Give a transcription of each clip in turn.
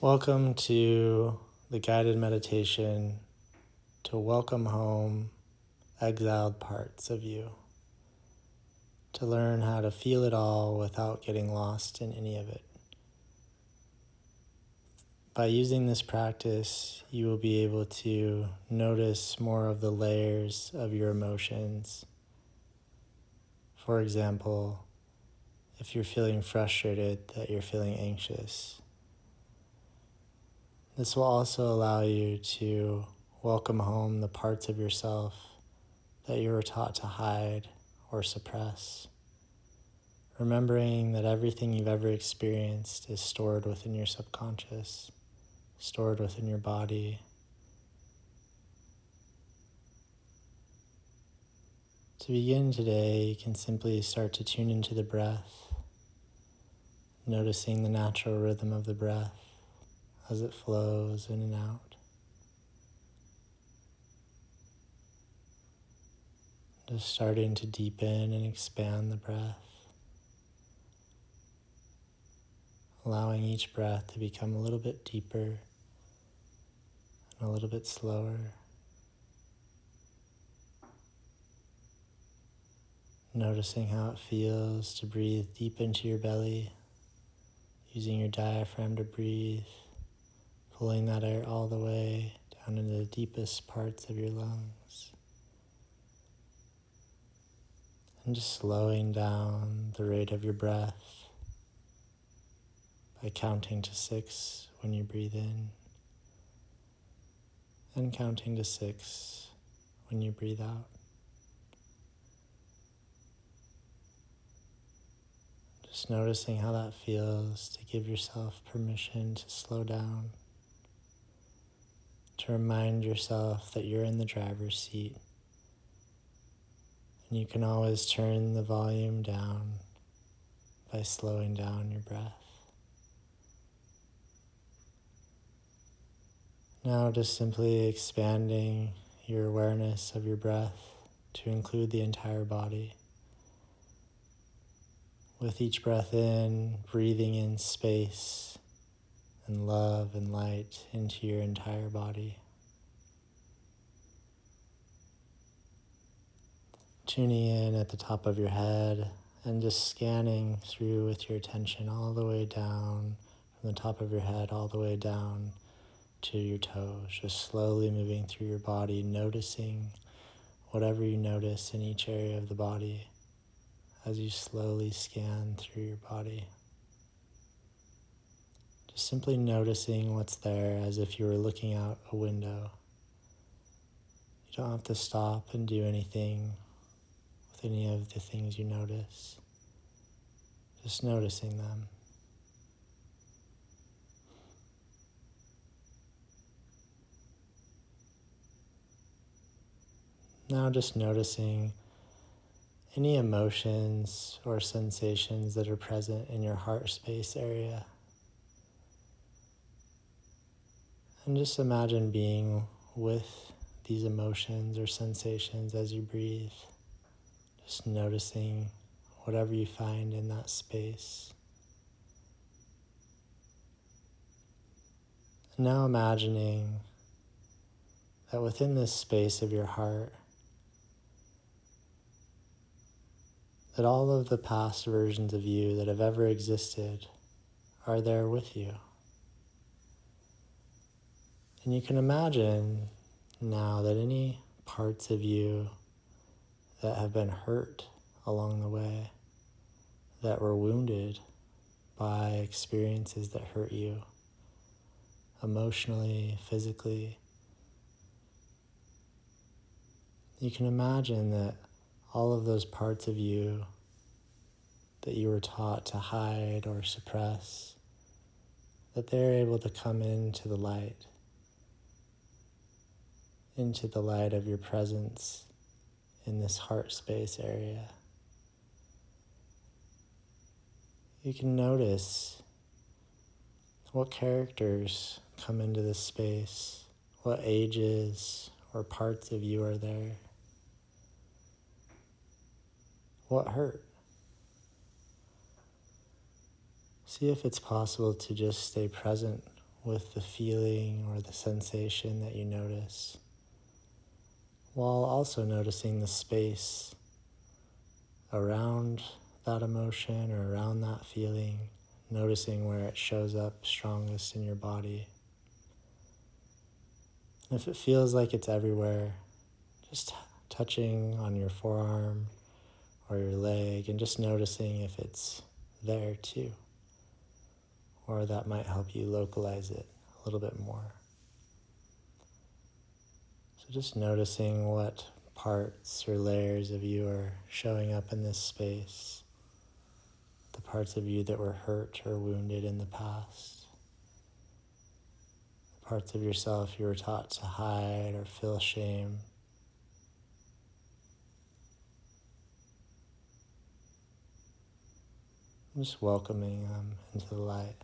Welcome to the guided meditation to welcome home exiled parts of you, to learn how to feel it all without getting lost in any of it. By using this practice, you will be able to notice more of the layers of your emotions. For example, if you're feeling frustrated, that you're feeling anxious. This will also allow you to welcome home the parts of yourself that you were taught to hide or suppress, remembering that everything you've ever experienced is stored within your subconscious, stored within your body. To begin today, you can simply start to tune into the breath, noticing the natural rhythm of the breath as it flows in and out. Just starting to deepen and expand the breath, allowing each breath to become a little bit deeper and a little bit slower. Noticing how it feels to breathe deep into your belly, using your diaphragm to breathe, pulling that air all the way down into the deepest parts of your lungs. And just slowing down the rate of your breath by counting to 6 when you breathe in, and counting to 6 when you breathe out. Just noticing how that feels to give yourself permission to slow down, to remind yourself that you're in the driver's seat, and you can always turn the volume down by slowing down your breath. Now just simply expanding your awareness of your breath to include the entire body. With each breath in, breathing in space and love and light into your entire body. Tuning in at the top of your head and just scanning through with your attention all the way down, from the top of your head all the way down to your toes, just slowly moving through your body, noticing whatever you notice in each area of the body as you slowly scan through your body. Just simply noticing what's there as if you were looking out a window. You don't have to stop and do anything with any of the things you notice. Just noticing them. Now just noticing any emotions or sensations that are present in your heart space area. And just imagine being with these emotions or sensations as you breathe. Just noticing whatever you find in that space. And now imagining that within this space of your heart, that all of the past versions of you that have ever existed are there with you. And you can imagine now that any parts of you that have been hurt along the way, that were wounded by experiences that hurt you, emotionally, physically, you can imagine that all of those parts of you that you were taught to hide or suppress, that they're able to come into the light of your presence in this heart space area. You can notice what characters come into this space, what ages or parts of you are there, what hurt. See if it's possible to just stay present with the feeling or the sensation that you notice, while also noticing the space around that emotion or around that feeling, noticing where it shows up strongest in your body. And if it feels like it's everywhere, just touching on your forearm or your leg and just noticing if it's there too, or that might help you localize it a little bit more. So just noticing what parts or layers of you are showing up in this space, the parts of you that were hurt or wounded in the past, the parts of yourself you were taught to hide or feel shame. Just welcoming them into the light.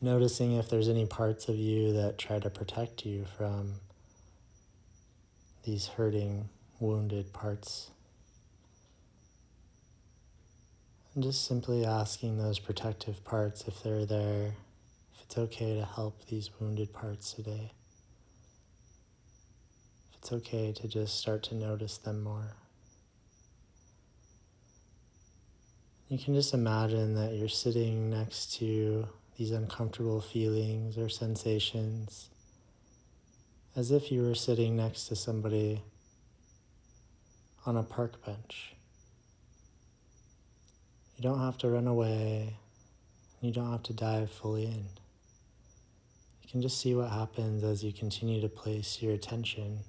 Noticing if there's any parts of you that try to protect you from these hurting, wounded parts. And just simply asking those protective parts if they're there, if it's okay to help these wounded parts today. If it's okay to just start to notice them more. You can just imagine that you're sitting next to these uncomfortable feelings or sensations, as if you were sitting next to somebody on a park bench. You don't have to run away. You don't have to dive fully in. You can just see what happens as you continue to place your attention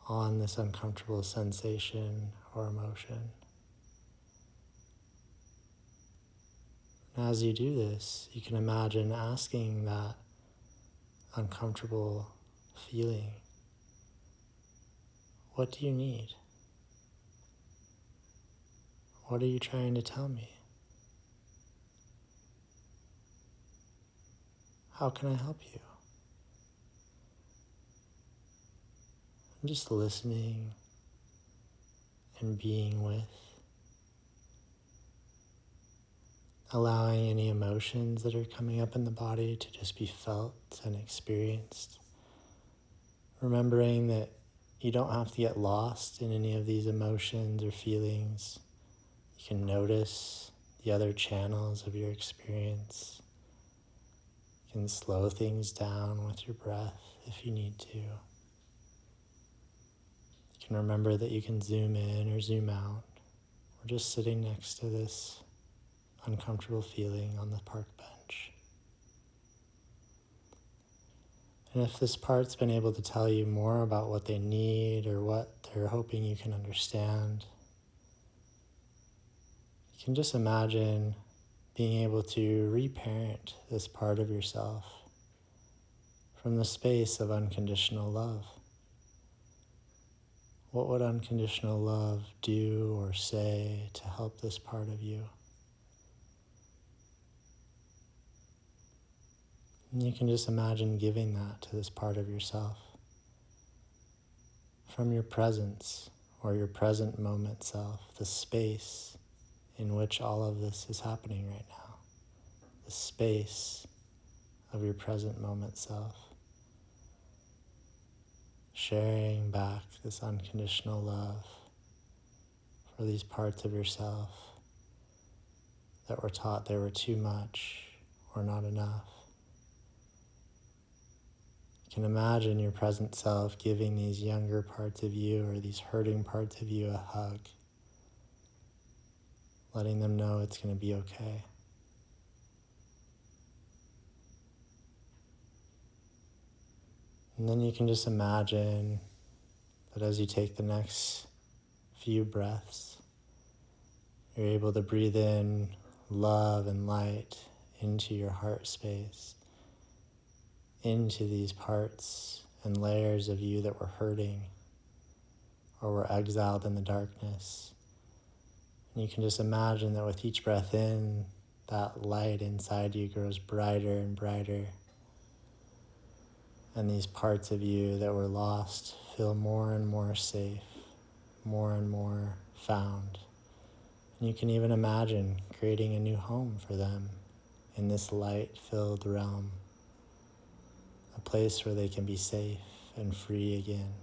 on this uncomfortable sensation or emotion. As you do this, you can imagine asking that uncomfortable feeling, what do you need? What are you trying to tell me? How can I help you? I'm just listening and being with, allowing any emotions that are coming up in the body to just be felt and experienced. Remembering that you don't have to get lost in any of these emotions or feelings. You can notice the other channels of your experience. You can slow things down with your breath if you need to. You can remember that you can zoom in or zoom out. We're just sitting next to this uncomfortable feeling on the park bench. And if this part's been able to tell you more about what they need or what they're hoping you can understand, you can just imagine being able to reparent this part of yourself from the space of unconditional love. What would unconditional love do or say to help this part of you? And you can just imagine giving that to this part of yourself from your presence or your present moment self, the space in which all of this is happening right now, the space of your present moment self, sharing back this unconditional love for these parts of yourself that were taught they were too much or not enough. You can imagine your present self giving these younger parts of you or these hurting parts of you a hug, letting them know it's going to be okay. And then you can just imagine that as you take the next few breaths, you're able to breathe in love and light into your heart space, into these parts and layers of you that were hurting or were exiled in the darkness. And you can just imagine that with each breath in, that light inside you grows brighter and brighter. And these parts of you that were lost feel more and more safe, more and more found. And you can even imagine creating a new home for them in this light-filled realm, a place where they can be safe and free again.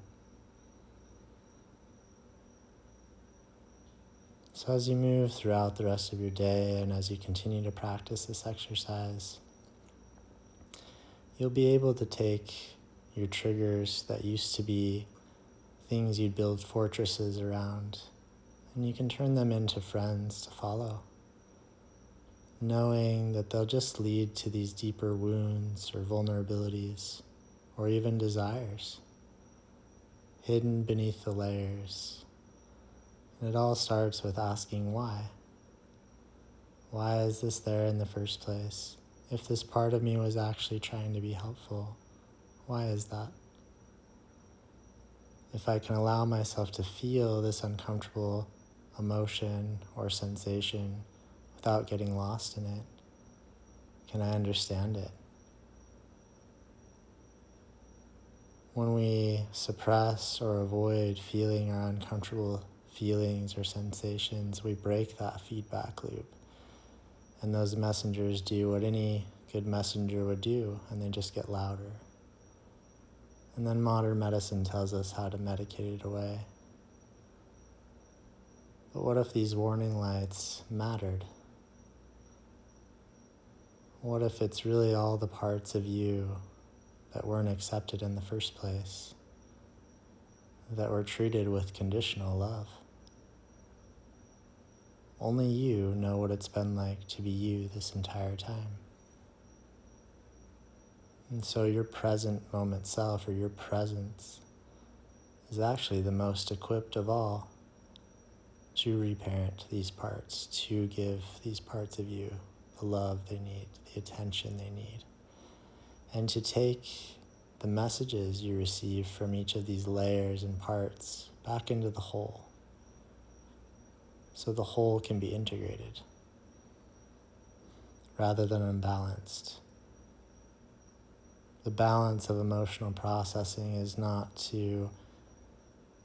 So as you move throughout the rest of your day and as you continue to practice this exercise, you'll be able to take your triggers that used to be things you'd build fortresses around, and you can turn them into friends to follow, knowing that they'll just lead to these deeper wounds or vulnerabilities or even desires hidden beneath the layers. And it all starts with asking why. Why is this there in the first place? If this part of me was actually trying to be helpful, why is that? If I can allow myself to feel this uncomfortable emotion or sensation without getting lost in it, can I understand it? When we suppress or avoid feeling our uncomfortable feelings or sensations, we break that feedback loop. And those messengers do what any good messenger would do, and they just get louder. And then modern medicine tells us how to medicate it away. But what if these warning lights mattered? What if it's really all the parts of you that weren't accepted in the first place, that were treated with conditional love? Only you know what it's been like to be you this entire time. And so your present moment self, or your presence, is actually the most equipped of all to reparent these parts, to give these parts of you the love they need, the attention they need, and to take the messages you receive from each of these layers and parts back into the whole, so the whole can be integrated rather than unbalanced. The balance of emotional processing is not to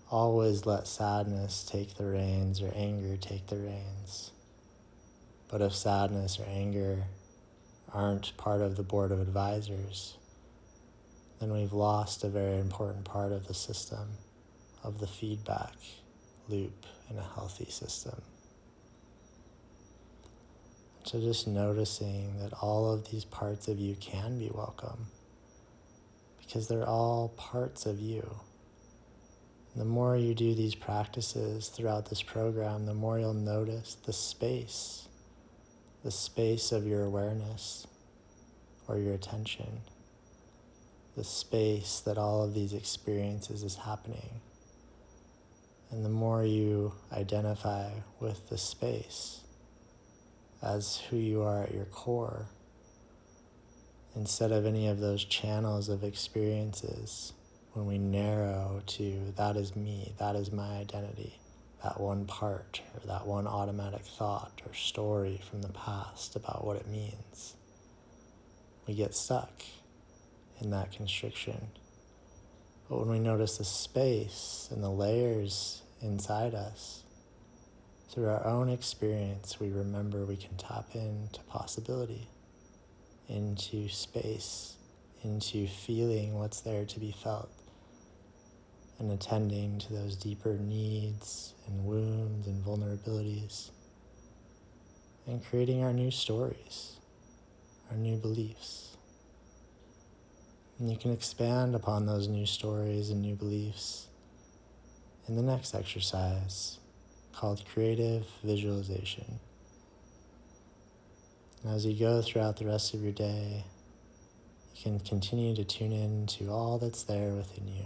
always let sadness take the reins or anger take the reins. But if sadness or anger aren't part of the board of advisors, then we've lost a very important part of the system, of the feedback loop in a healthy system. So just noticing that all of these parts of you can be welcome, because they're all parts of you. The more you do these practices throughout this program, the more you'll notice the space of your awareness or your attention, the space that all of these experiences is happening. And the more you identify with the space as who you are at your core, instead of any of those channels of experiences, when we narrow to that is me, that is my identity, that one part or that one automatic thought or story from the past about what it means, we get stuck in that constriction. But when we notice the space and the layers inside us, through our own experience, we remember we can tap into possibility, into space, into feeling what's there to be felt, and attending to those deeper needs and wounds and vulnerabilities, and creating our new stories, our new beliefs. And you can expand upon those new stories and new beliefs in the next exercise called creative visualization. And as you go throughout the rest of your day, you can continue to tune in to all that's there within you,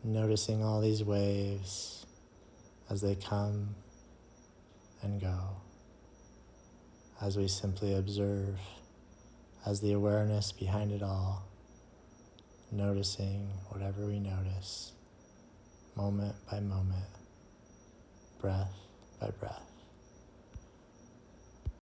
noticing all these waves as they come and go, as we simply observe, as the awareness behind it all, noticing whatever we notice, moment by moment, breath by breath.